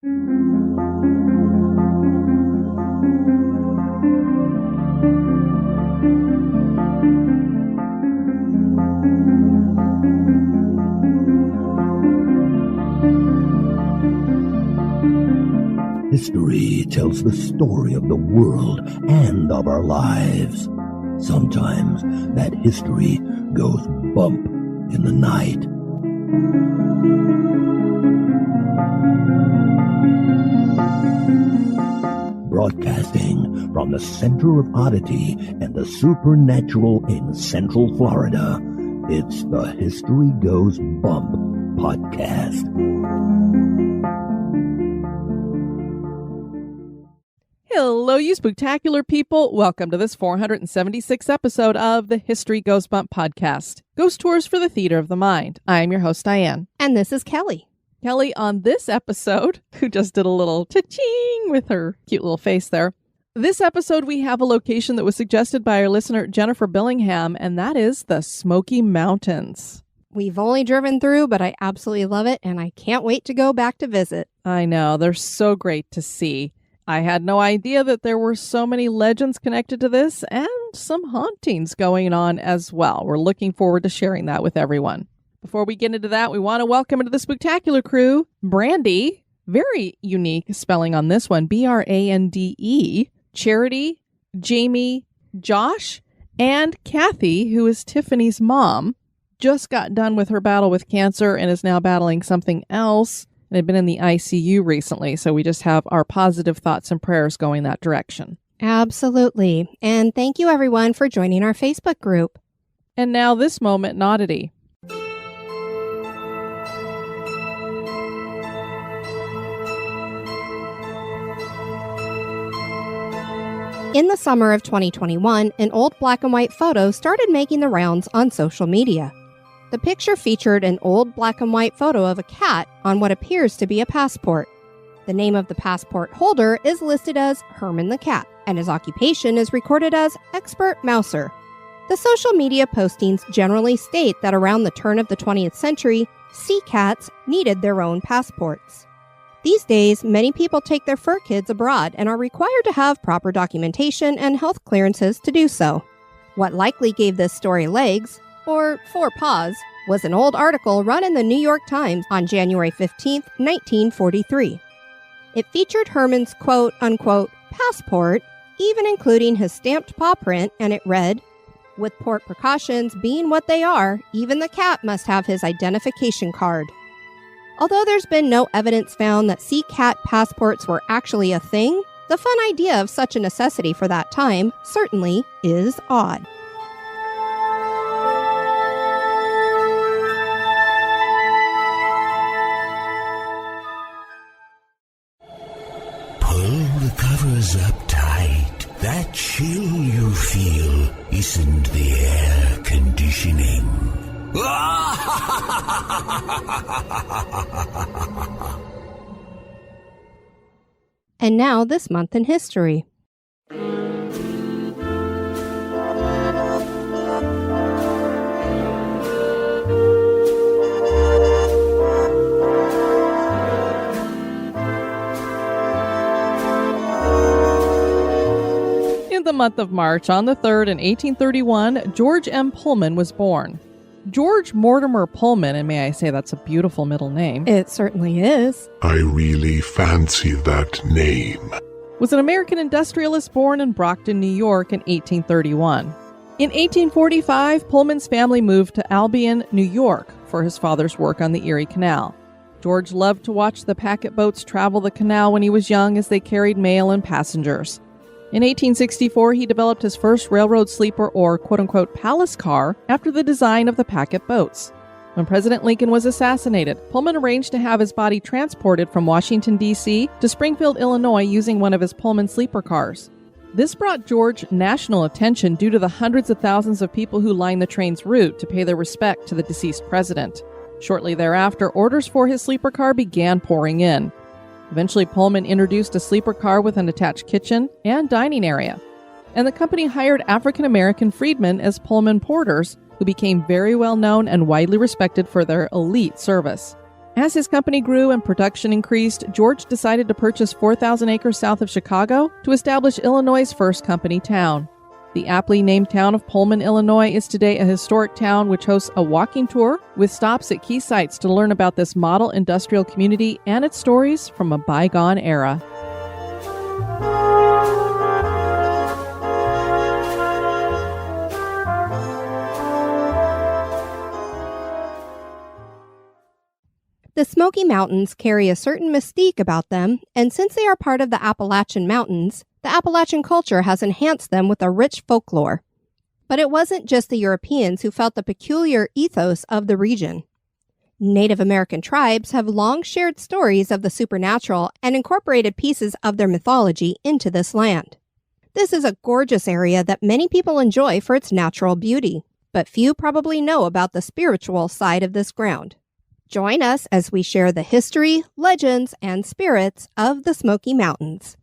History tells the story of the world and of our lives. Sometimes that history goes bump in the night. Broadcasting from the center of Oddity and the supernatural in Central Florida, it's the History Goes Bump podcast. Hello, you spooktacular people. Welcome to this 476th episode of the History Goes Bump podcast, Ghost Tours for the Theater of the Mind. I'm your host, Diane. And this is Kelly. Kelly, on this episode, who just did a little cha-ching with her cute little face there. This episode, we have a location that was suggested by our listener, Jennifer Billingham, and that is the Smoky Mountains. We've only driven through, but I absolutely love it, and I can't wait to go back to visit. I know, they're so great to see. I had no idea that there were so many legends connected to this and some hauntings going on as well. We're looking forward to sharing that with everyone. Before we get into that, we want to welcome into the spooktacular crew, Brandy, very unique spelling on this one, Brande, Charity, Jamie, Josh, and Kathy, who is Tiffany's mom, just got done with her battle with cancer and is now battling something else. And had been in the ICU recently, so we just have our positive thoughts and prayers going that direction. Absolutely. And thank you, everyone, for joining our Facebook group. And now this moment in Oddity. In the summer of 2021, an old black and white photo started making the rounds on social media. The picture featured an old black and white photo of a cat on what appears to be a passport. The name of the passport holder is listed as Herman the Cat, and his occupation is recorded as Expert Mouser. The social media postings generally state that around the turn of the 20th century, sea cats needed their own passports. These days, many people take their fur kids abroad and are required to have proper documentation and health clearances to do so. What likely gave this story legs, or four paws, was an old article run in the New York Times on January 15, 1943. It featured Herman's quote-unquote passport, even including his stamped paw print, and it read, "With port precautions being what they are, even the cat must have his identification card." Although there's been no evidence found that sea cat passports were actually a thing, the fun idea of such a necessity for that time certainly is odd. Covers up tight. That chill you feel isn't the air conditioning. And now this month in history. In the month of March, on the 3rd in 1831, George M. Pullman was born. George Mortimer Pullman, and may I say that's a beautiful middle name. It certainly is. I really fancy that name. Was an American industrialist born in Brockton, New York in 1831. In 1845, Pullman's family moved to Albion, New York for his father's work on the Erie Canal. George loved to watch the packet boats travel the canal when he was young as they carried mail and passengers. In 1864, he developed his first railroad sleeper or quote-unquote palace car after the design of the packet boats. When President Lincoln was assassinated, Pullman arranged to have his body transported from Washington, D.C. to Springfield, Illinois using one of his Pullman sleeper cars. This brought George national attention due to the hundreds of thousands of people who lined the train's route to pay their respect to the deceased president. Shortly thereafter, orders for his sleeper car began pouring in. Eventually, Pullman introduced a sleeper car with an attached kitchen and dining area. And the company hired African-American freedmen as Pullman porters, who became very well known and widely respected for their elite service. As his company grew and production increased, George decided to purchase 4,000 acres south of Chicago to establish Illinois' first company town. The aptly named town of Pullman, Illinois is today a historic town which hosts a walking tour with stops at key sites to learn about this model industrial community and its stories from a bygone era. The Smoky Mountains carry a certain mystique about them, and since they are part of the Appalachian Mountains, the Appalachian culture has enhanced them with a rich folklore. But it wasn't just the Europeans who felt the peculiar ethos of the region. Native American tribes have long shared stories of the supernatural and incorporated pieces of their mythology into this land. This is a gorgeous area that many people enjoy for its natural beauty, but few probably know about the spiritual side of this ground. Join us as we share the history, legends, and spirits of the Smoky Mountains.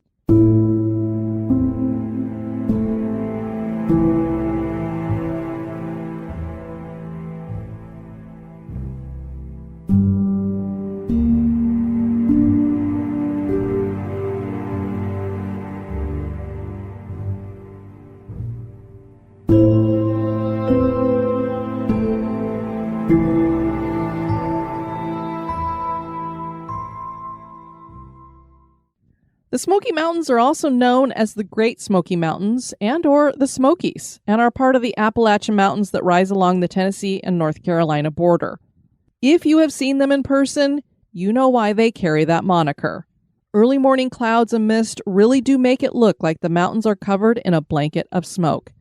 The Smoky Mountains are also known as the Great Smoky Mountains and or the Smokies, and are part of the Appalachian Mountains that rise along the Tennessee and North Carolina border. If you have seen them in person, you know why they carry that moniker. Early morning clouds and mist really do make it look like the mountains are covered in a blanket of smoke.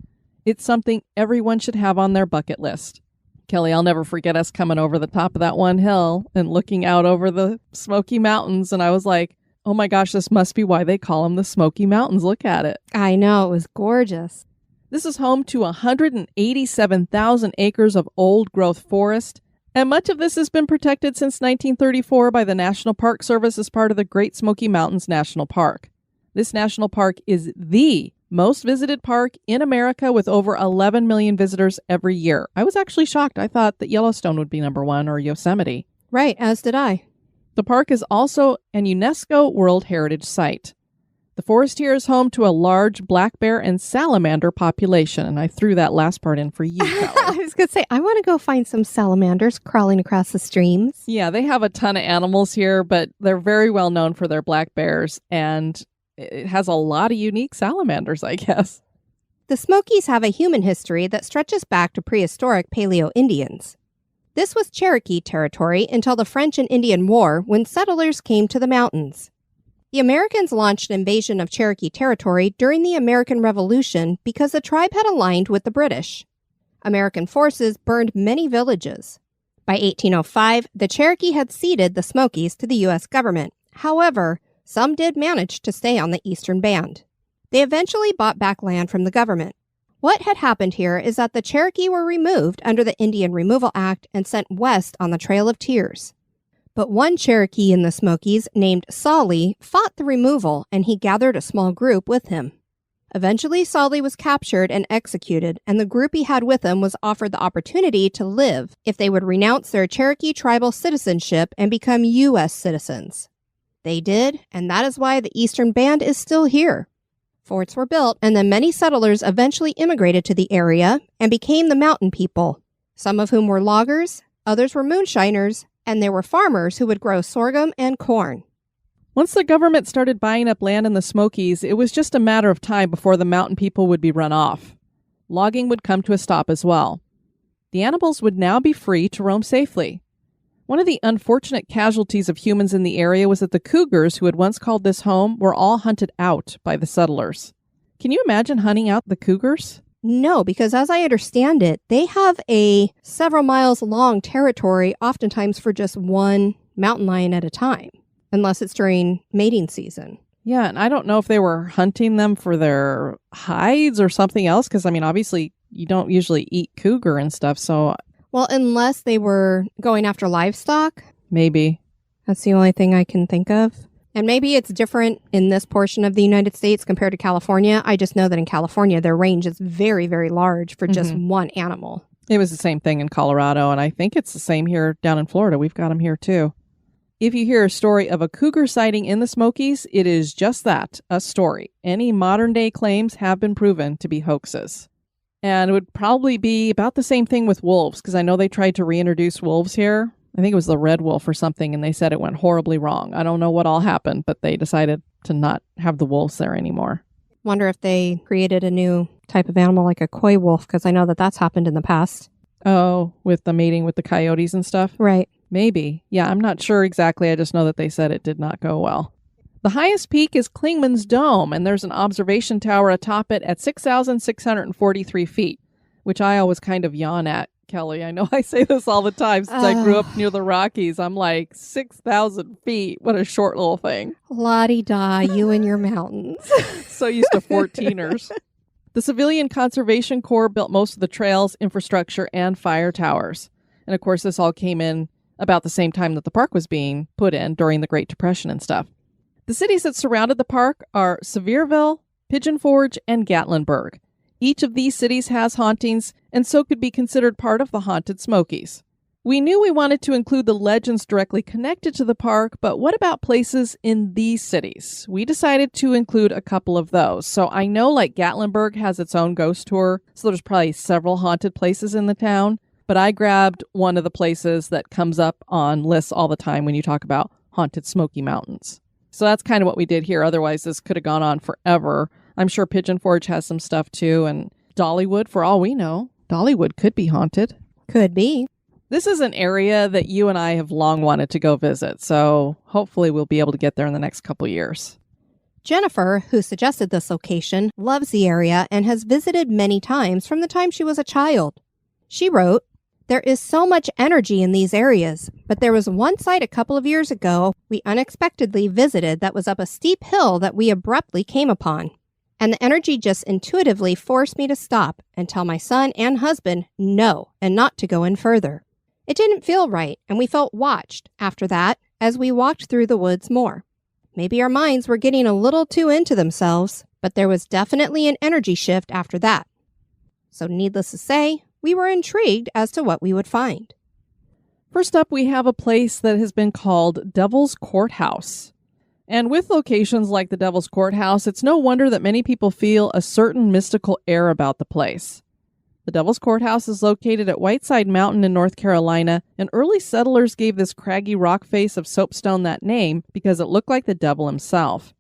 It's something everyone should have on their bucket list. Kelly, I'll never forget us coming over the top of that one hill and looking out over the Smoky Mountains, and I was like, oh my gosh, this must be why they call them the Smoky Mountains. Look at it. I know, it was gorgeous. This is home to 187,000 acres of old-growth forest, and much of this has been protected since 1934 by the National Park Service as part of the Great Smoky Mountains National Park. This national park is the most visited park in America with over 11 million visitors every year. I was actually shocked. I thought that Yellowstone would be number one or Yosemite. Right, as did I. The park is also an UNESCO World Heritage Site. The forest here is home to a large black bear and salamander population, and I threw that last part in for you, Kelly. I was going to say, I want to go find some salamanders crawling across the streams. Yeah, they have a ton of animals here, but they're very well known for their black bears, and it has a lot of unique salamanders, I guess. The Smokies have a human history that stretches back to prehistoric Paleo-Indians. This was Cherokee territory until the French and Indian War, when settlers came to the mountains. The Americans launched an invasion of Cherokee territory during the American Revolution because the tribe had aligned with the British. American forces burned many villages. By 1805, the Cherokee had ceded the Smokies to the U.S. government. However, some did manage to stay on the eastern band. They eventually bought back land from the government. What had happened here is that the Cherokee were removed under the Indian Removal Act and sent west on the Trail of Tears. But one Cherokee in the Smokies, named Solly, fought the removal, and he gathered a small group with him. Eventually, Solly was captured and executed, and the group he had with him was offered the opportunity to live if they would renounce their Cherokee tribal citizenship and become U.S. citizens. They did, and that is why the Eastern Band is still here. Forts were built, and then many settlers eventually immigrated to the area and became the mountain people, some of whom were loggers, others were moonshiners, and there were farmers who would grow sorghum and corn. Once the government started buying up land in the Smokies, it was just a matter of time before the mountain people would be run off. Logging would come to a stop as well. The animals would now be free to roam safely. One of the unfortunate casualties of humans in the area was that the cougars who had once called this home were all hunted out by the settlers. Can you imagine hunting out the cougars? No, because as I understand it, they have a several miles long territory, oftentimes for just one mountain lion at a time, unless it's during mating season. Yeah, and I don't know if they were hunting them for their hides or something else, because, I mean, obviously you don't usually eat cougar and stuff, so... Well, unless they were going after livestock. Maybe. That's the only thing I can think of. And maybe it's different in this portion of the United States compared to California. I just know that in California, their range is very, very large for just one animal. It was the same thing in Colorado, and I think it's the same here down in Florida. We've got them here, too. If you hear a story of a cougar sighting in the Smokies, it is just that, a story. Any modern-day claims have been proven to be hoaxes. And it would probably be about the same thing with wolves, because I know they tried to reintroduce wolves here. I think it was the red wolf or something, and they said it went horribly wrong. I don't know what all happened, but they decided to not have the wolves there anymore. Wonder if they created a new type of animal like a coy wolf, because I know that that's happened in the past. Oh, with the mating with the coyotes and stuff? Right. Maybe. Yeah, I'm not sure exactly. I just know that they said it did not go well. The highest peak is Clingman's Dome, and there's an observation tower atop it at 6,643 feet, which I always kind of yawn at, Kelly. I know I say this all the time since I grew up near the Rockies. I'm like, 6,000 feet. What a short little thing. La-di-da, you and your mountains. So used to 14ers. The Civilian Conservation Corps built most of the trails, infrastructure, and fire towers. And of course, this all came in about the same time that the park was being put in during the Great Depression and stuff. The cities that surrounded the park are Sevierville, Pigeon Forge, and Gatlinburg. Each of these cities has hauntings, and so could be considered part of the Haunted Smokies. We knew we wanted to include the legends directly connected to the park, but what about places in these cities? We decided to include a couple of those. So I know like Gatlinburg has its own ghost tour, so there's probably several haunted places in the town. But I grabbed one of the places that comes up on lists all the time when you talk about haunted Smoky Mountains. So that's kind of what we did here. Otherwise, this could have gone on forever. I'm sure Pigeon Forge has some stuff too. And Dollywood, for all we know, Dollywood could be haunted. Could be. This is an area that you and I have long wanted to go visit. So hopefully we'll be able to get there in the next couple years. Jennifer, who suggested this location, loves the area and has visited many times from the time she was a child. She wrote, "There is so much energy in these areas, but there was one site a couple of years ago we unexpectedly visited that was up a steep hill that we abruptly came upon. And the energy just intuitively forced me to stop and tell my son and husband no and not to go in further. It didn't feel right, and we felt watched after that as we walked through the woods more. Maybe our minds were getting a little too into themselves, but there was definitely an energy shift after that. So needless to say, we were intrigued as to what we would find." First up, we have a place that has been called Devil's Courthouse. And with locations like the Devil's Courthouse, it's no wonder that many people feel a certain mystical air about the place. The Devil's Courthouse is located at Whiteside Mountain in North Carolina, and early settlers gave this craggy rock face of soapstone that name because it looked like the devil himself.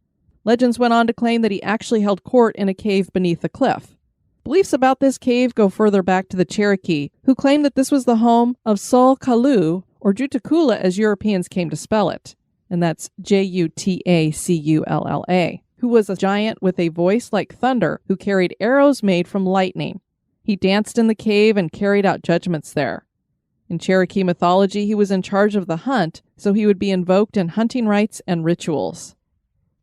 Legends went on to claim that he actually held court in a cave beneath a cliff. Beliefs about this cave go further back to the Cherokee, who claimed that this was the home of Sol Kalu, or Jutakula as Europeans came to spell it, and that's Jutaculla, who was a giant with a voice like thunder who carried arrows made from lightning. He danced in the cave and carried out judgments there. In Cherokee mythology, he was in charge of the hunt, so he would be invoked in hunting rites and rituals.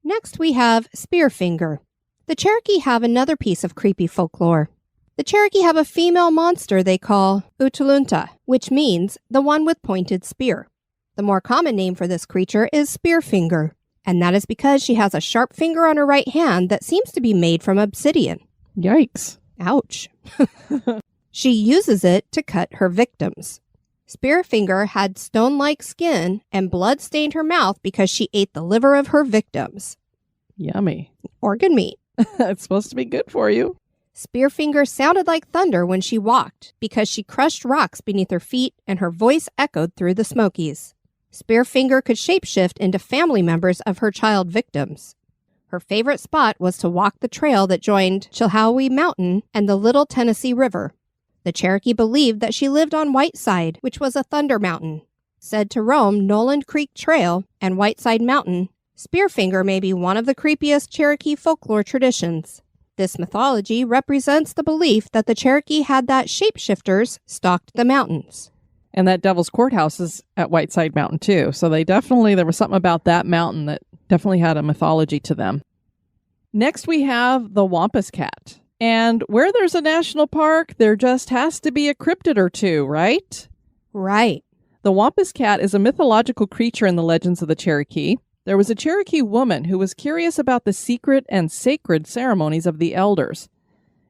Next, we have Spearfinger. The Cherokee have another piece of creepy folklore. The Cherokee have a female monster they call Utulunta, which means the one with pointed spear. The more common name for this creature is Spearfinger, and that is because she has a sharp finger on her right hand that seems to be made from obsidian. Yikes. Ouch. She uses it to cut her victims. Spearfinger had stone-like skin and blood stained her mouth because she ate the liver of her victims. Yummy. Organ meat. It's supposed to be good for you. Spearfinger sounded like thunder when she walked because she crushed rocks beneath her feet and her voice echoed through the Smokies. Spearfinger could shapeshift into family members of her child victims. Her favorite spot was to walk the trail that joined Chilhowie Mountain and the Little Tennessee River. The Cherokee believed that she lived on Whiteside, which was a thunder mountain. Said to roam Noland Creek Trail and Whiteside Mountain, Spearfinger may be one of the creepiest Cherokee folklore traditions. This mythology represents the belief that the Cherokee had that shapeshifters stalked the mountains. And that Devil's Courthouse is at Whiteside Mountain too. So there was something about that mountain that definitely had a mythology to them. Next we have the Wampus Cat. And where there's a national park, there just has to be a cryptid or two, right? Right. The Wampus Cat is a mythological creature in the legends of the Cherokee. There was a Cherokee woman who was curious about the secret and sacred ceremonies of the elders.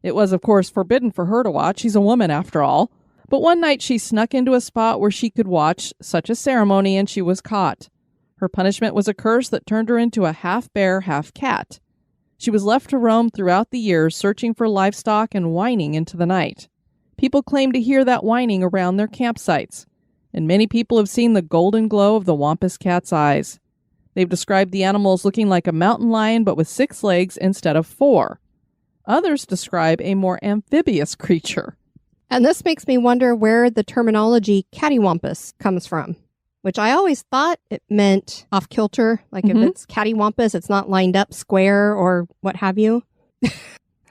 It was, of course, forbidden for her to watch. She's a woman, after all. But one night she snuck into a spot where she could watch such a ceremony, and she was caught. Her punishment was a curse that turned her into a half-bear, half-cat. She was left to roam throughout the years, searching for livestock and whining into the night. People claim to hear that whining around their campsites, and many people have seen the golden glow of the Wampus cat's eyes. They've described the animal as looking like a mountain lion but with 6 legs instead of 4. Others describe a more amphibious creature. And this makes me wonder where the terminology cattywampus comes from, which I always thought it meant off-kilter. Like if it's cattywampus, it's not lined up square or what have you.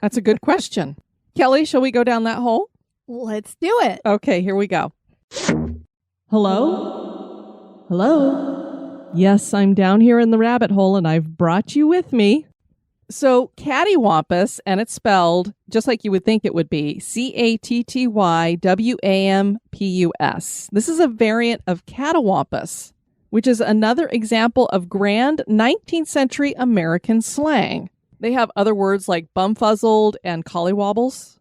That's a good question. Kelly, shall we go down that hole? Let's do it. Okay, here we go. Hello? Hello? Yes, I'm down here in the rabbit hole and I've brought you with me. So cattywampus, and it's spelled just like you would think it would be, Cattywampus. This is a variant of catawampus, which is another example of grand 19th century American slang. They have other words like bumfuzzled and collywobbles,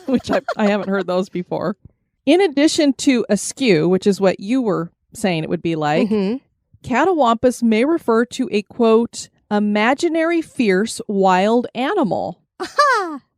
which I haven't heard those before. In addition to askew, which is what you were saying it would be like, catawampus may refer to a, quote, imaginary, fierce, wild animal.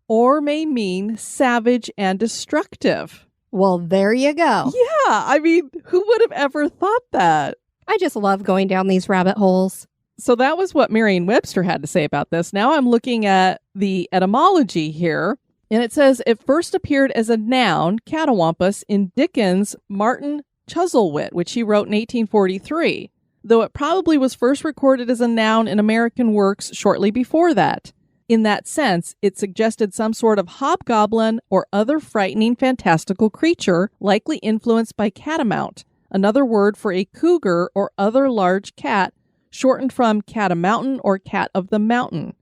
Or may mean savage and destructive. Well, there you go. Yeah, I mean, who would have ever thought that? I just love going down these rabbit holes. So that was what Merriam-Webster had to say about this. Now I'm looking at the etymology here, and it says it first appeared as a noun, catawampus, in Dickens' Martin Chuzzlewit, which he wrote in 1843. Though it probably was first recorded as a noun in American works shortly before that. In that sense, it suggested some sort of hobgoblin or other frightening fantastical creature, likely influenced by catamount, another word for a cougar or other large cat, shortened from catamountain or cat of the mountain.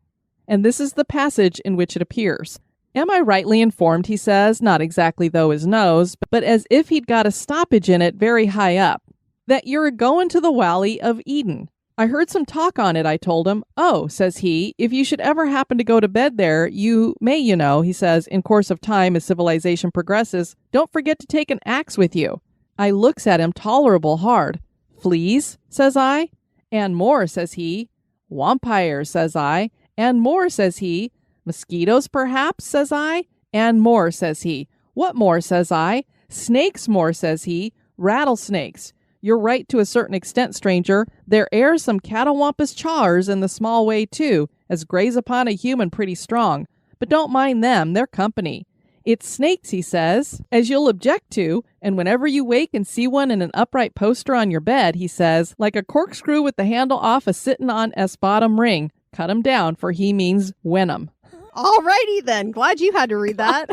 And this is the passage in which it appears. Am I rightly informed, he says, not exactly though his nose, but as if he'd got a stoppage in it very high up, that you're a-going to the Valley of Eden. I heard some talk on it, I told him. Oh, says he, if you should ever happen to go to bed there, you may, he says, in course of time as civilization progresses, don't forget to take an axe with you. I looks at him tolerable hard. Fleas, says I. And more, says he. Wampires, says I. And more, says he. Mosquitoes, perhaps, says I. And more, says he. What more, says I. Snakes more, says he. Rattlesnakes. You're right to a certain extent, stranger. There air some catawampus chars in the small way, too, as graze upon a human pretty strong. But don't mind them, they're company. It's snakes, he says, as you'll object to, and whenever you wake and see one in an upright poster on your bed, he says, like a corkscrew with the handle off a sittin' on S bottom ring, cut 'em down, for he means wenham. Alrighty then, glad you had to read that.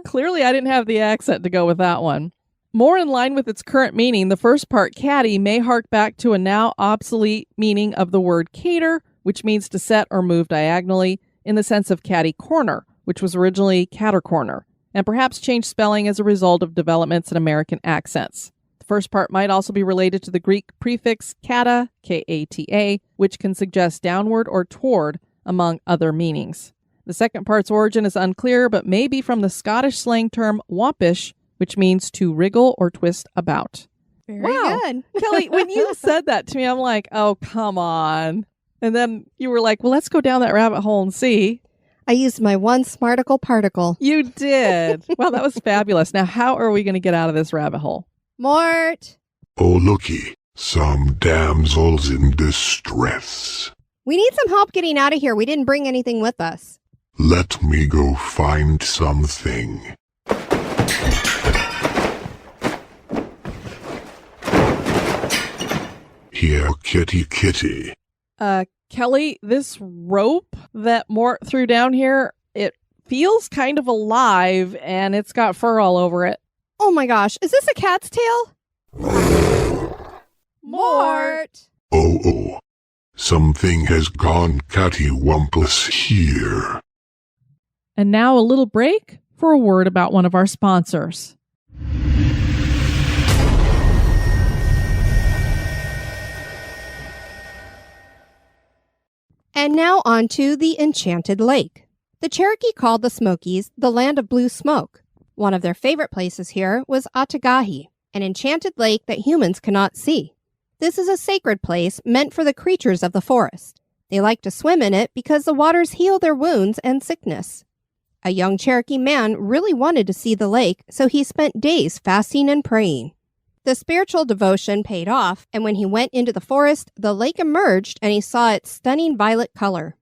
Clearly I didn't have the accent to go with that one. More in line with its current meaning, the first part, catty, may hark back to a now obsolete meaning of the word cater, which means to set or move diagonally, in the sense of catty corner, which was originally catter corner, and perhaps changed spelling as a result of developments in American accents. The first part might also be related to the Greek prefix kata, K-A-T-A, which can suggest downward or toward, among other meanings. The second part's origin is unclear, but may be from the Scottish slang term wampish, which means to wriggle or twist about. Very wow. good. Kelly, when you said that to me, I'm like, oh, come on. And then you were like, well, let's go down that rabbit hole and see. I used my one smarticle particle. You did. Well, that was fabulous. Now, how are we going to get out of this rabbit hole? Mort! Oh, looky, some damsels in distress. We need some help getting out of here. We didn't bring anything with us. Let me go find something. Here, kitty, kitty. Kelly, this rope that Mort threw down here, it feels kind of alive and it's got fur all over it. Oh my gosh, is this a cat's tail? Mort! Oh, something has gone cattywampus here. And now a little break for a word about one of our sponsors. And now on to the Enchanted Lake. The Cherokee called the Smokies the land of blue smoke. One of their favorite places here was Atagahi, an enchanted lake that humans cannot see. This is a sacred place meant for the creatures of the forest. They like to swim in it because the waters heal their wounds and sickness. A young Cherokee man really wanted to see the lake, so he spent days fasting and praying. The spiritual devotion paid off, and when he went into the forest, the lake emerged and he saw its stunning violet color.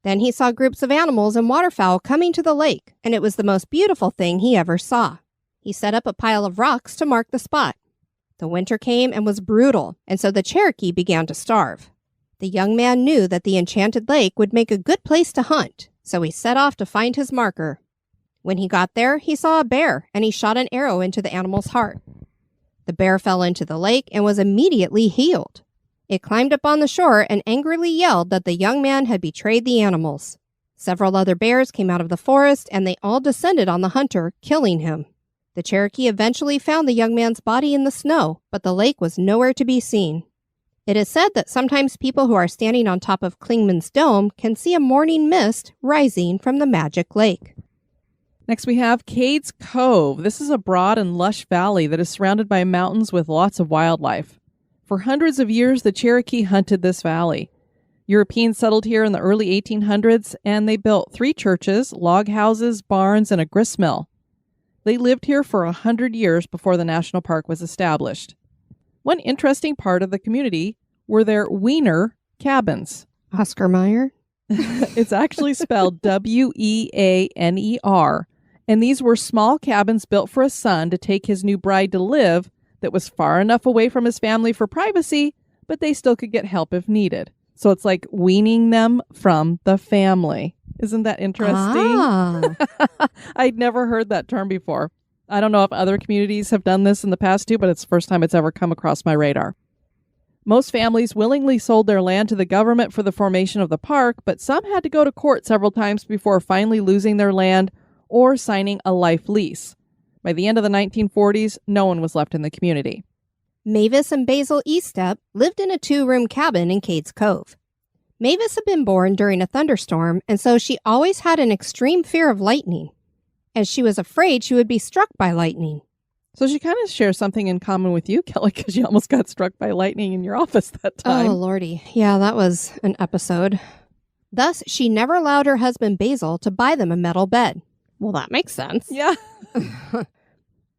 Then he saw groups of animals and waterfowl coming to the lake, and it was the most beautiful thing he ever saw. He set up a pile of rocks to mark the spot. The winter came and was brutal, and so the Cherokee began to starve. The young man knew that the enchanted lake would make a good place to hunt, so he set off to find his marker. When he got there, he saw a bear, and he shot an arrow into the animal's heart. The bear fell into the lake and was immediately healed. It climbed up on the shore and angrily yelled that the young man had betrayed the animals. Several other bears came out of the forest, and they all descended on the hunter, killing him. The Cherokee eventually found the young man's body in the snow, but the lake was nowhere to be seen. It is said that sometimes people who are standing on top of Clingman's Dome can see a morning mist rising from the magic lake. Next we have Cades Cove. This is a broad and lush valley that is surrounded by mountains with lots of wildlife. For hundreds of years, the Cherokee hunted this valley. Europeans settled here in the early 1800s, and they built 3 churches, log houses, barns, and a gristmill. They lived here for 100 years before the national park was established. One interesting part of the community were their Wiener cabins. Oscar Mayer? It's actually spelled Weaner, and these were small cabins built for a son to take his new bride to live that was far enough away from his family for privacy, but they still could get help if needed. So it's like weaning them from the family. Isn't that interesting? Ah. I'd never heard that term before. I don't know if other communities have done this in the past too, but it's the first time it's ever come across my radar. Most families willingly sold their land to the government for the formation of the park, but some had to go to court several times before finally losing their land or signing a life lease. By the end of the 1940s, no one was left in the community. Mavis and Basil Eastep lived in a 2-room cabin in Cades Cove. Mavis had been born during a thunderstorm, and so she always had an extreme fear of lightning, as she was afraid she would be struck by lightning. So she kind of shares something in common with you, Kelly, because you almost got struck by lightning in your office that time. Oh, Lordy. Yeah, that was an episode. Thus, she never allowed her husband Basil to buy them a metal bed. Well, that makes sense. Yeah.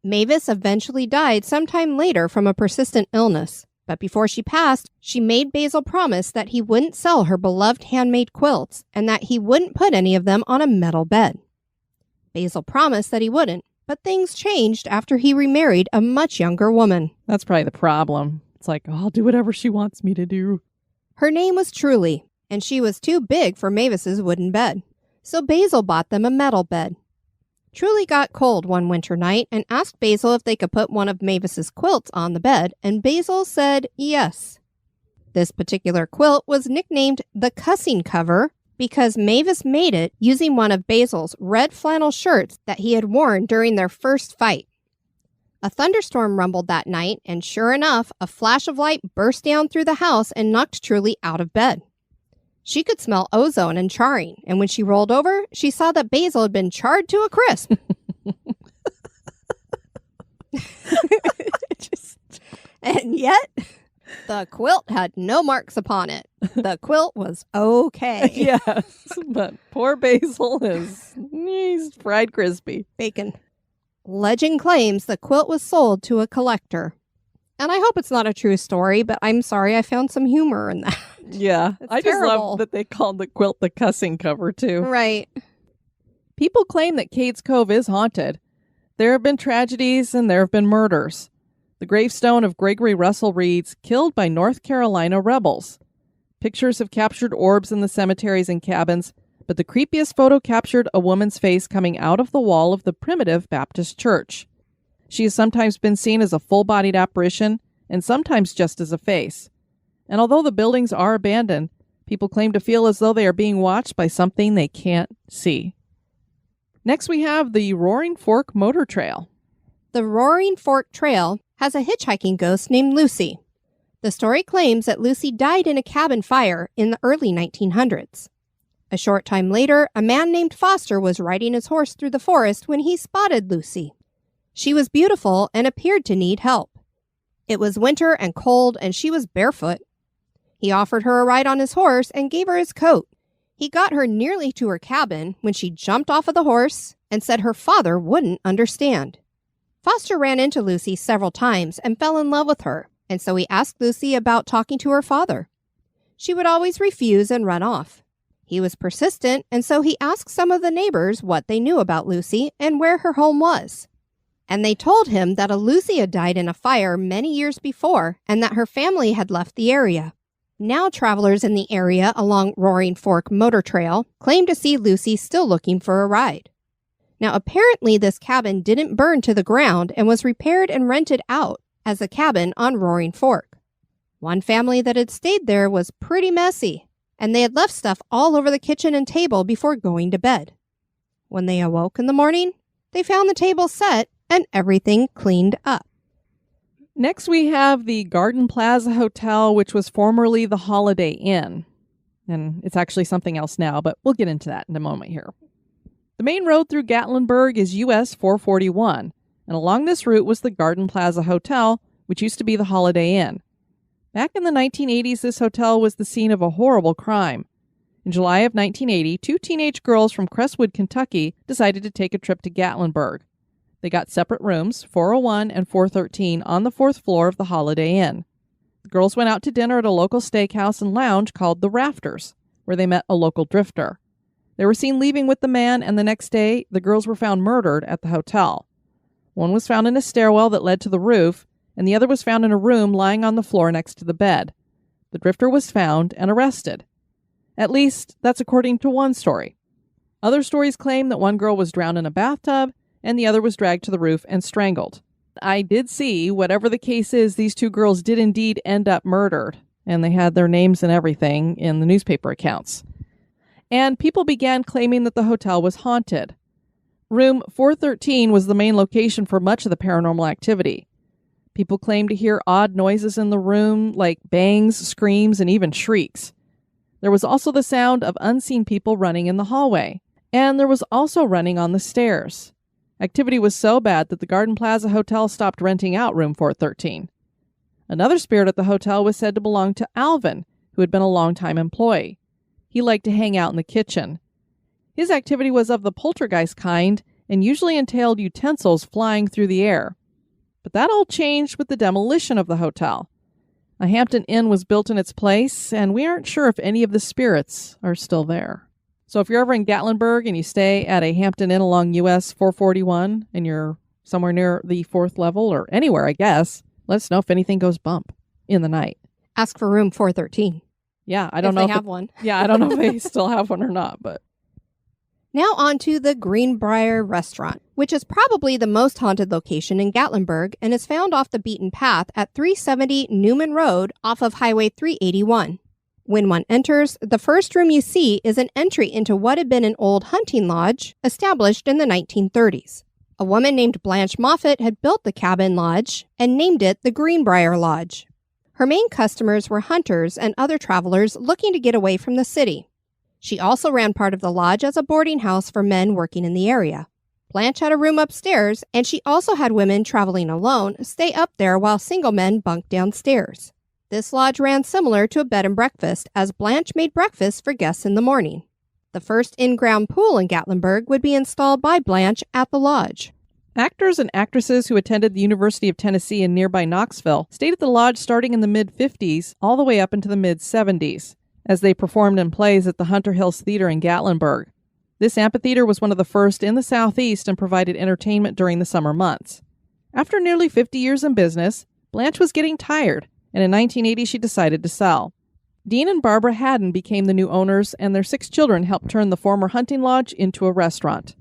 Mavis eventually died sometime later from a persistent illness. But before she passed, she made Basil promise that he wouldn't sell her beloved handmade quilts and that he wouldn't put any of them on a metal bed. Basil promised that he wouldn't, but things changed after he remarried a much younger woman. That's probably the problem. It's like, oh, I'll do whatever she wants me to do. Her name was Truly, and she was too big for Mavis's wooden bed. So Basil bought them a metal bed. Truly got cold one winter night and asked Basil if they could put one of Mavis's quilts on the bed, and Basil said yes. This particular quilt was nicknamed the Cussing Cover because Mavis made it using one of Basil's red flannel shirts that he had worn during their first fight. A thunderstorm rumbled that night, and sure enough, a flash of light burst down through the house and knocked Truly out of bed. She could smell ozone and charring, and when she rolled over, she saw that Basil had been charred to a crisp. And yet, the quilt had no marks upon it. The quilt was okay. Yes, but poor Basil he's fried crispy. Bacon. Legend claims the quilt was sold to a collector. And I hope it's not a true story, but I'm sorry, I found some humor in that. Yeah, It's I just terrible. love that they called the quilt the Cussing Cover, too. Right. People claim that Cades Cove is haunted. There have been tragedies and there have been murders. The gravestone of Gregory Russell reads, "Killed by North Carolina rebels." Pictures have captured orbs in the cemeteries and cabins, but the creepiest photo captured a woman's face coming out of the wall of the primitive Baptist church. She has sometimes been seen as a full-bodied apparition and sometimes just as a face. And although the buildings are abandoned, people claim to feel as though they are being watched by something they can't see. Next, we have the Roaring Fork Motor Trail. The Roaring Fork Trail has a hitchhiking ghost named Lucy. The story claims that Lucy died in a cabin fire in the early 1900s. A short time later, a man named Foster was riding his horse through the forest when he spotted Lucy. She was beautiful and appeared to need help. It was winter and cold, and she was barefoot. He offered her a ride on his horse and gave her his coat. He got her nearly to her cabin when she jumped off of the horse and said her father wouldn't understand. Foster ran into Lucy several times and fell in love with her, and so he asked Lucy about talking to her father. She would always refuse and run off. He was persistent, and so he asked some of the neighbors what they knew about Lucy and where her home was. And they told him that a Lucy had died in a fire many years before and that her family had left the area. Now travelers in the area along Roaring Fork Motor Trail claim to see Lucy still looking for a ride. Now apparently this cabin didn't burn to the ground and was repaired and rented out as a cabin on Roaring Fork. One family that had stayed there was pretty messy, and they had left stuff all over the kitchen and table before going to bed. When they awoke in the morning, they found the table set and everything cleaned up. Next, we have the Garden Plaza Hotel, which was formerly the Holiday Inn. And it's actually something else now, but we'll get into that in a moment here. The main road through Gatlinburg is US 441, and along this route was the Garden Plaza Hotel, which used to be the Holiday Inn. Back in the 1980s, this hotel was the scene of a horrible crime. In July of 1980, 2 teenage girls from Crestwood, Kentucky, decided to take a trip to Gatlinburg. They got separate rooms, 401 and 413, on the 4th floor of the Holiday Inn. The girls went out to dinner at a local steakhouse and lounge called The Rafters, where they met a local drifter. They were seen leaving with the man, and the next day, the girls were found murdered at the hotel. One was found in a stairwell that led to the roof, and the other was found in a room lying on the floor next to the bed. The drifter was found and arrested. At least, that's according to one story. Other stories claim that one girl was drowned in a bathtub, and the other was dragged to the roof and strangled. I did see, whatever the case is, these 2 girls did indeed end up murdered, and they had their names and everything in the newspaper accounts. And people began claiming that the hotel was haunted. Room 413 was the main location for much of the paranormal activity. People claimed to hear odd noises in the room, like bangs, screams, and even shrieks. There was also the sound of unseen people running in the hallway, and there was also running on the stairs. Activity was so bad that the Garden Plaza Hotel stopped renting out room 413. Another spirit at the hotel was said to belong to Alvin, who had been a longtime employee. He liked to hang out in the kitchen. His activity was of the poltergeist kind and usually entailed utensils flying through the air. But that all changed with the demolition of the hotel. A Hampton Inn was built in its place, and we aren't sure if any of the spirits are still there. So if you're ever in Gatlinburg and you stay at a Hampton Inn along US 441 and you're somewhere near the 4th level or anywhere, I guess, let us know if anything goes bump in the night. Ask for room 413. Yeah, I don't know if they have one. Yeah, I don't know if they still have one or not, but Now on to the Greenbrier Restaurant, which is probably the most haunted location in Gatlinburg and is found off the beaten path at 370 Newman Road off of Highway 381. When one enters, the first room you see is an entry into what had been an old hunting lodge established in the 1930s. A woman named Blanche Moffett had built the cabin lodge and named it the Greenbrier Lodge. Her main customers were hunters and other travelers looking to get away from the city. She also ran part of the lodge as a boarding house for men working in the area. Blanche had a room upstairs, and she also had women traveling alone stay up there while single men bunked downstairs. This lodge ran similar to a bed and breakfast, as Blanche made breakfast for guests in the morning. The first in-ground pool in Gatlinburg would be installed by Blanche at the lodge. actors and actresses who attended the University of Tennessee in nearby Knoxville stayed at the lodge starting in the mid-50s all the way up into the mid-70s, as they performed in plays at the Hunter Hills Theater in Gatlinburg. This amphitheater was one of the first in the Southeast and provided entertainment during the summer months. After nearly 50 years in business, Blanche was getting tired, and in 1980 she decided to sell. Dean and Barbara Haddon became the new owners, and their 6 children helped turn the former hunting lodge into a restaurant.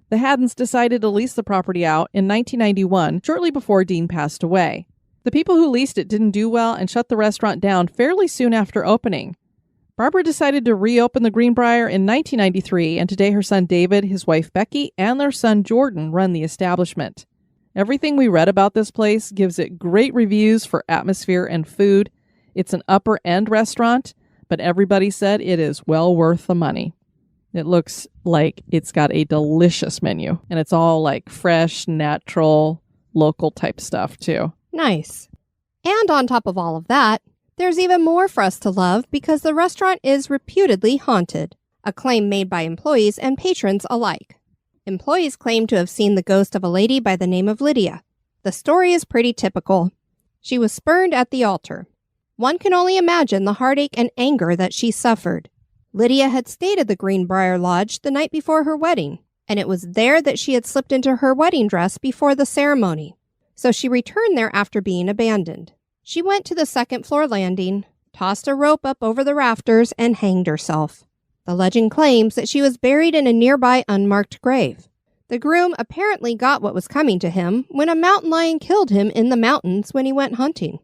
The Haddons decided to lease the property out in 1991, shortly before Dean passed away. The people who leased it didn't do well and shut the restaurant down fairly soon after opening. Barbara decided to reopen the Greenbrier in 1993, and today her son David, his wife Becky, and their son Jordan run the establishment. Everything we read about this place gives it great reviews for atmosphere and food. It's an upper-end restaurant, but everybody said it is well worth the money. It looks like it's got a delicious menu, and it's all like fresh, natural, local type stuff too. Nice. And on top of all of that, there's even more for us to love because the restaurant is reputedly haunted, a claim made by employees and patrons alike. Employees claim to have seen the ghost of a lady by the name of Lydia. The story is pretty typical. She was spurned at the altar. One can only imagine the heartache and anger that she suffered. Lydia had stayed at the Greenbrier Lodge the night before her wedding, and it was there that she had slipped into her wedding dress before the ceremony. So she returned there after being abandoned. She went to the second-floor landing, tossed a rope up over the rafters, and hanged herself. The legend claims that she was buried in a nearby unmarked grave. The groom apparently got what was coming to him when a mountain lion killed him in the mountains when he went hunting.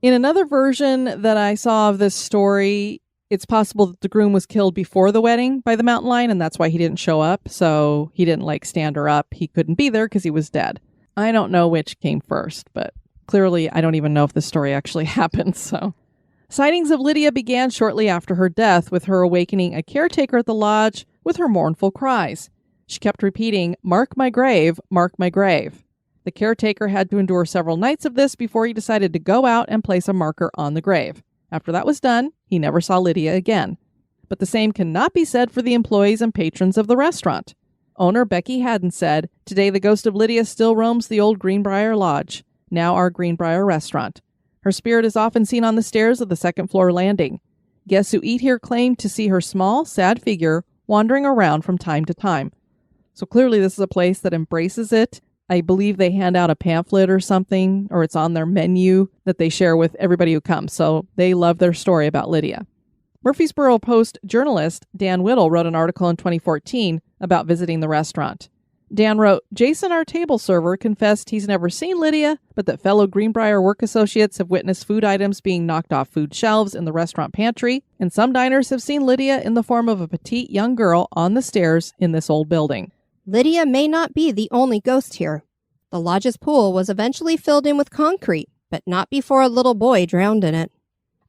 In another version that I saw of this story, it's possible that the groom was killed before the wedding by the mountain lion, and that's why he didn't show up. So he didn't stand her up. He couldn't be there because he was dead. I don't know which came first, but clearly I don't even know if the story actually happened. So sightings of Lydia began shortly after her death, with her awakening a caretaker at the lodge with her mournful cries. She kept repeating, "Mark my grave, mark my grave." The caretaker had to endure several nights of this before he decided to go out and place a marker on the grave. After that was done, he never saw Lydia again. But the same cannot be said for the employees and patrons of the restaurant. Owner Becky Haddon said, "Today the ghost of Lydia still roams the old Greenbrier Lodge, now our Greenbrier restaurant. Her spirit is often seen on the stairs of the second-floor landing. Guests who eat here claim to see her small, sad figure wandering around from time to time." So clearly this is a place that embraces it. I believe they hand out a pamphlet or something, or it's on their menu that they share with everybody who comes. So they love their story about Lydia. Murfreesboro Post journalist Dan Whittle wrote an article in 2014 about visiting the restaurant. Dan wrote, "Jason, our table server, confessed he's never seen Lydia, but that fellow Greenbrier work associates have witnessed food items being knocked off food shelves in the restaurant pantry, and some diners have seen Lydia in the form of a petite young girl on the stairs in this old building." Lydia may not be the only ghost here. The lodge's pool was eventually filled in with concrete, but not before a little boy drowned in it.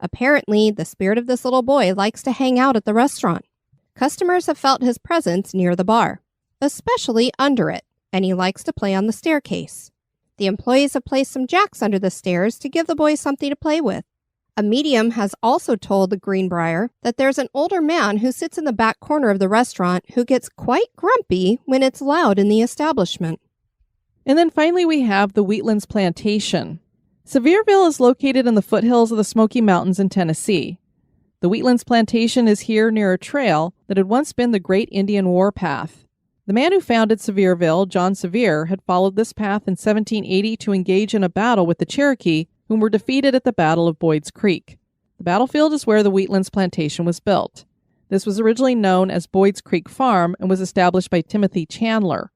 Apparently, the spirit of this little boy likes to hang out at the restaurant. Customers have felt his presence near the bar, especially under it, and he likes to play on the staircase. The employees have placed some jacks under the stairs to give the boy something to play with. A medium has also told the Greenbrier that there's an older man who sits in the back corner of the restaurant who gets quite grumpy when it's loud in the establishment. And then finally we have the Wheatlands Plantation. Sevierville is located in the foothills of the Smoky Mountains in Tennessee. The Wheatlands Plantation is here near a trail that had once been the Great Indian War Path. The man who founded Sevierville, John Sevier, had followed this path in 1780 to engage in a battle with the Cherokee, whom were defeated at the Battle of Boyd's Creek. The battlefield is where the Wheatlands Plantation was built. This was originally known as Boyd's Creek Farm and was established by Timothy Chandler.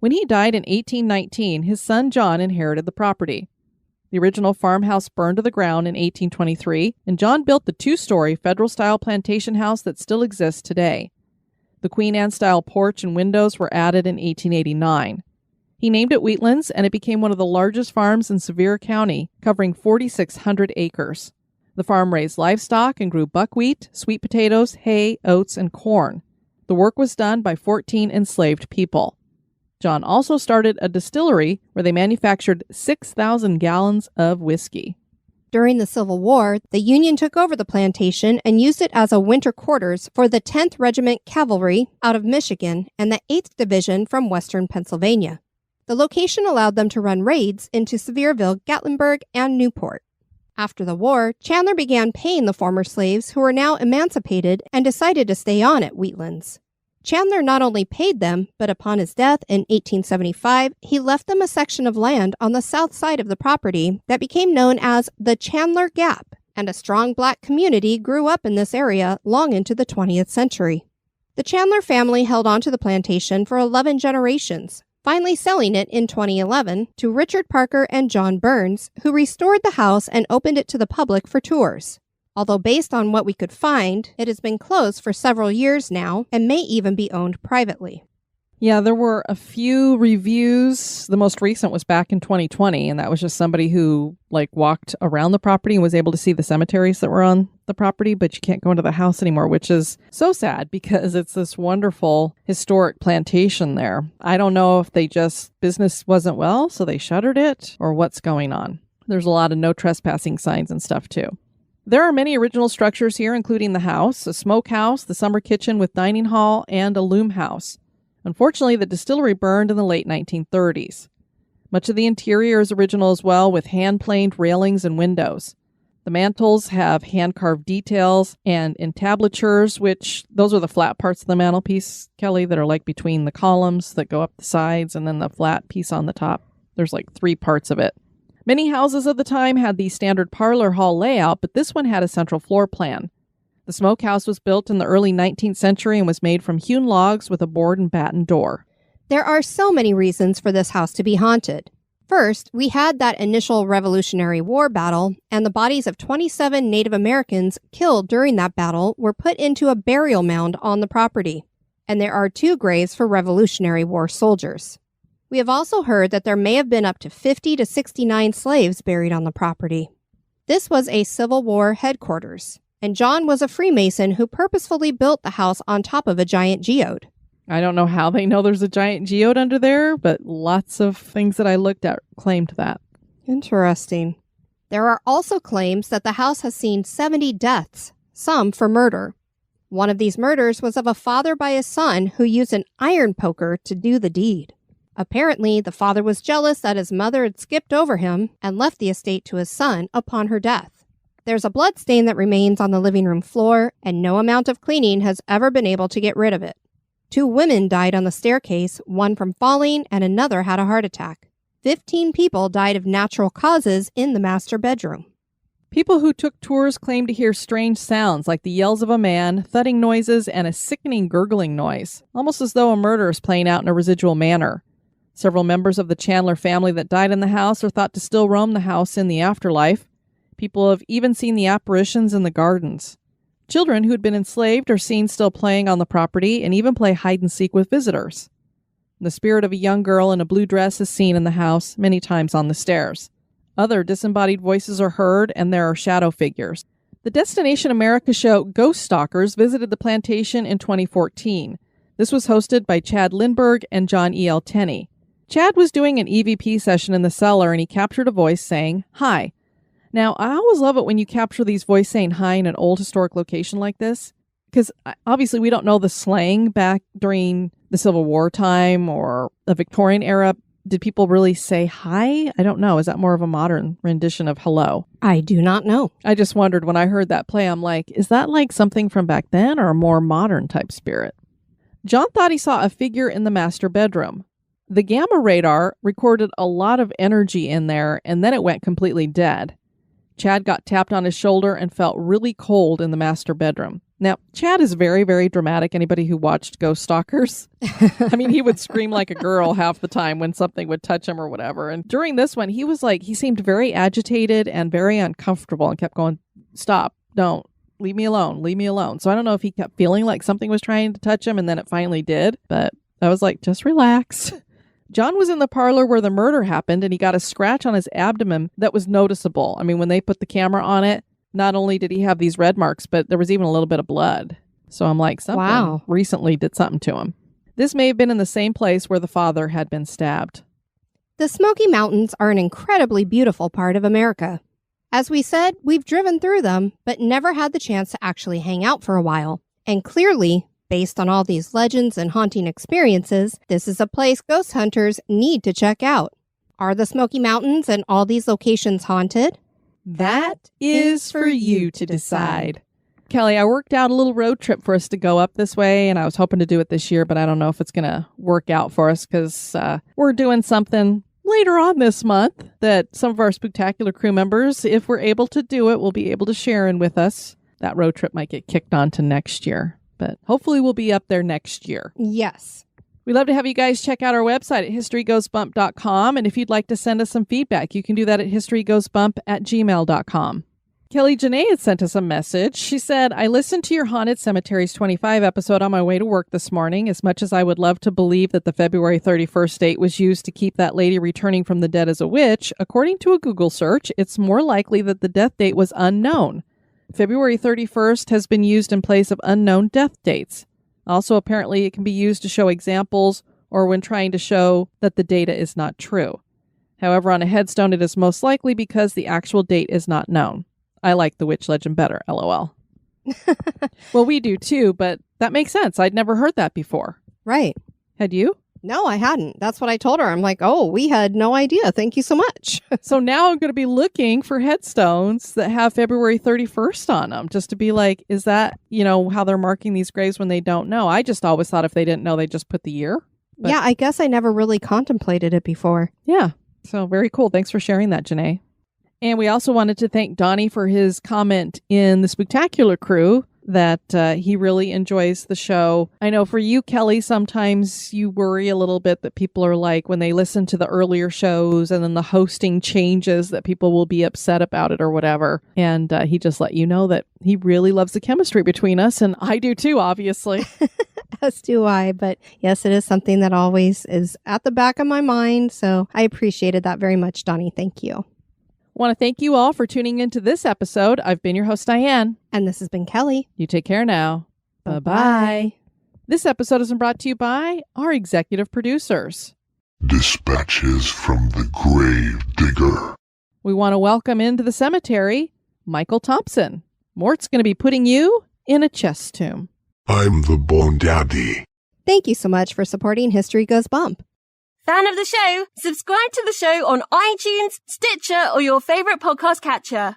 When he died in 1819, his son John inherited the property. The original farmhouse burned to the ground in 1823, and John built the two-story Federal-style plantation house that still exists today. The Queen Anne-style porch and windows were added in 1889. He named it Wheatlands, and it became one of the largest farms in Sevier County, covering 4,600 acres. The farm raised livestock and grew buckwheat, sweet potatoes, hay, oats, and corn. The work was done by 14 enslaved people. John also started a distillery where they manufactured 6,000 gallons of whiskey. During the Civil War, the Union took over the plantation and used it as a winter quarters for the 10th Regiment Cavalry out of Michigan and the 8th Division from western Pennsylvania. The location allowed them to run raids into Sevierville, Gatlinburg, and Newport. After the war, Chandler began paying the former slaves who were now emancipated and decided to stay on at Wheatlands. Chandler not only paid them, but upon his death in 1875, he left them a section of land on the south side of the property that became known as the Chandler Gap, and a strong black community grew up in this area long into the 20th century. The Chandler family held onto the plantation for 11 generations, finally selling it in 2011 to Richard Parker and John Burns, who restored the house and opened it to the public for tours. Although based on what we could find, it has been closed for several years now and may even be owned privately. Yeah, there were a few reviews. The most recent was back in 2020, and that was just somebody who walked around the property and was able to see the cemeteries that were on the property, but you can't go into the house anymore, which is so sad because it's this wonderful historic plantation there. I don't know if business wasn't well, so they shuttered it, or what's going on. There's a lot of no trespassing signs and stuff too. There are many original structures here, including the house, a smokehouse, the summer kitchen with dining hall, and a loom house. Unfortunately, the distillery burned in the late 1930s. Much of the interior is original as well, with hand-planed railings and windows. The mantels have hand-carved details and entablatures, which those are the flat parts of the mantelpiece, Kelly, that are like between the columns that go up the sides and then the flat piece on the top. There's like 3 parts of it. Many houses of the time had the standard parlor hall layout, but this one had a central floor plan. The smokehouse was built in the early 19th century and was made from hewn logs with a board and batten door. There are so many reasons for this house to be haunted. First, we had that initial Revolutionary War battle, and the bodies of 27 Native Americans killed during that battle were put into a burial mound on the property. And there are 2 graves for Revolutionary War soldiers. We have also heard that there may have been up to 50 to 69 slaves buried on the property. This was a Civil War headquarters, and John was a Freemason who purposefully built the house on top of a giant geode. I don't know how they know there's a giant geode under there, but lots of things that I looked at claimed that. Interesting. There are also claims that the house has seen 70 deaths, some for murder. One of these murders was of a father by his son who used an iron poker to do the deed. Apparently, the father was jealous that his mother had skipped over him and left the estate to his son upon her death. There's a blood stain that remains on the living room floor, and no amount of cleaning has ever been able to get rid of it. 2 women died on the staircase, one from falling and another had a heart attack. 15 people died of natural causes in the master bedroom. People who took tours claimed to hear strange sounds like the yells of a man, thudding noises, and a sickening gurgling noise, almost as though a murder is playing out in a residual manner. Several members of the Chandler family that died in the house are thought to still roam the house in the afterlife. People have even seen the apparitions in the gardens. Children who had been enslaved are seen still playing on the property and even play hide-and-seek with visitors. The spirit of a young girl in a blue dress is seen in the house, many times on the stairs. Other disembodied voices are heard, and there are shadow figures. The Destination America show Ghost Stalkers visited the plantation in 2014. This was hosted by Chad Lindbergh and John E.L. Tenney. Chad was doing an EVP session in the cellar, and he captured a voice saying, "Hi." Now, I always love it when you capture these voice saying hi in an old historic location like this, because obviously we don't know the slang back during the Civil War time or the Victorian era. Did people really say hi? I don't know. Is that more of a modern rendition of hello? I do not know. I just wondered when I heard that play, I'm like, is that like something from back then or a more modern type spirit? John thought he saw a figure in the master bedroom. The gamma radar recorded a lot of energy in there, and then it went completely dead. Chad got tapped on his shoulder and felt really cold in the master bedroom. Now, Chad is very, very dramatic. Anybody who watched Ghost Stalkers? I mean, he would scream like a girl half the time when something would touch him or whatever. And during this one, he seemed very agitated and very uncomfortable and kept going, "Stop, don't, leave me alone, leave me alone." So I don't know if he kept feeling like something was trying to touch him and then it finally did. But I was like, just relax. John was in the parlor where the murder happened, and he got a scratch on his abdomen that was noticeable. I mean, when they put the camera on it, not only did he have these red marks, but there was even a little bit of blood. So I'm like, something recently did something to him. This may have been in the same place where the father had been stabbed. The Smoky Mountains are an incredibly beautiful part of America. As we said, we've driven through them, but never had the chance to actually hang out for a while. And clearly, based on all these legends and haunting experiences, this is a place ghost hunters need to check out. Are the Smoky Mountains and all these locations haunted? That is for you to decide. Kelly, I worked out a little road trip for us to go up this way, and I was hoping to do it this year, but I don't know if it's going to work out for us because we're doing something later on this month that some of our Spooktacular crew members, if we're able to do it, will be able to share in with us. That road trip might get kicked on to next year. But hopefully we'll be up there next year. Yes. We'd love to have you guys check out our website at historygoesbump.com. And if you'd like to send us some feedback, you can do that at historygoesbump@gmail.com. Kelly Janae had sent us a message. She said, "I listened to your Haunted Cemeteries 25 episode on my way to work this morning. As much as I would love to believe that the February 31st date was used to keep that lady returning from the dead as a witch, according to a Google search, it's more likely that the death date was unknown. February 31st has been used in place of unknown death dates. Also, apparently, it can be used to show examples or when trying to show that the data is not true. However, on a headstone, it is most likely because the actual date is not known. I like the witch legend better, LOL. Well, we do too, but that makes sense. I'd never heard that before. Right. Had you? No, I hadn't. That's what I told her. I'm like, oh, we had no idea. Thank you so much. So now I'm going to be looking for headstones that have February 31st on them, just to be like, is that, how they're marking these graves when they don't know? I just always thought if they didn't know, they just put the year. But yeah, I guess I never really contemplated it before. Yeah. So very cool. Thanks for sharing that, Janae. And we also wanted to thank Donnie for his comment in the Spooktacular Crew that he really enjoys the show. I know for you, Kelly, sometimes you worry a little bit that people are like, when they listen to the earlier shows and then the hosting changes, that people will be upset about it or whatever. And he just let you know that he really loves the chemistry between us. And I do too, obviously. As do I. But yes, it is something that always is at the back of my mind. So I appreciated that very much, Donnie. Thank you. Want to thank you all for tuning into this episode. I've been your host, Diane. And this has been Kelly. You take care now. Bye-bye. This episode has been brought to you by our executive producers. Dispatches from the Grave Digger. We want to welcome into the cemetery Michael Thompson. Mort's going to be putting you in a chest tomb. I'm the Bone Daddy. Thank you so much for supporting History Goes Bump. Fan of the show? Subscribe to the show on iTunes, Stitcher, or your favorite podcast catcher.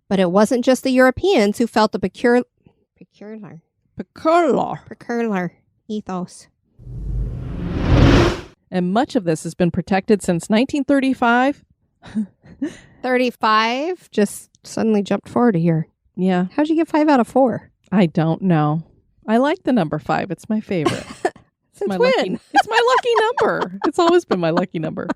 But it wasn't just the Europeans who felt the peculiar ethos. And much of this has been protected since 1935. 35? Just suddenly jumped forward a year. Yeah. How'd you get 5 out of 4? I don't know. I like the number 5. It's my favorite. Since my when? It's my lucky number. It's always been my lucky number.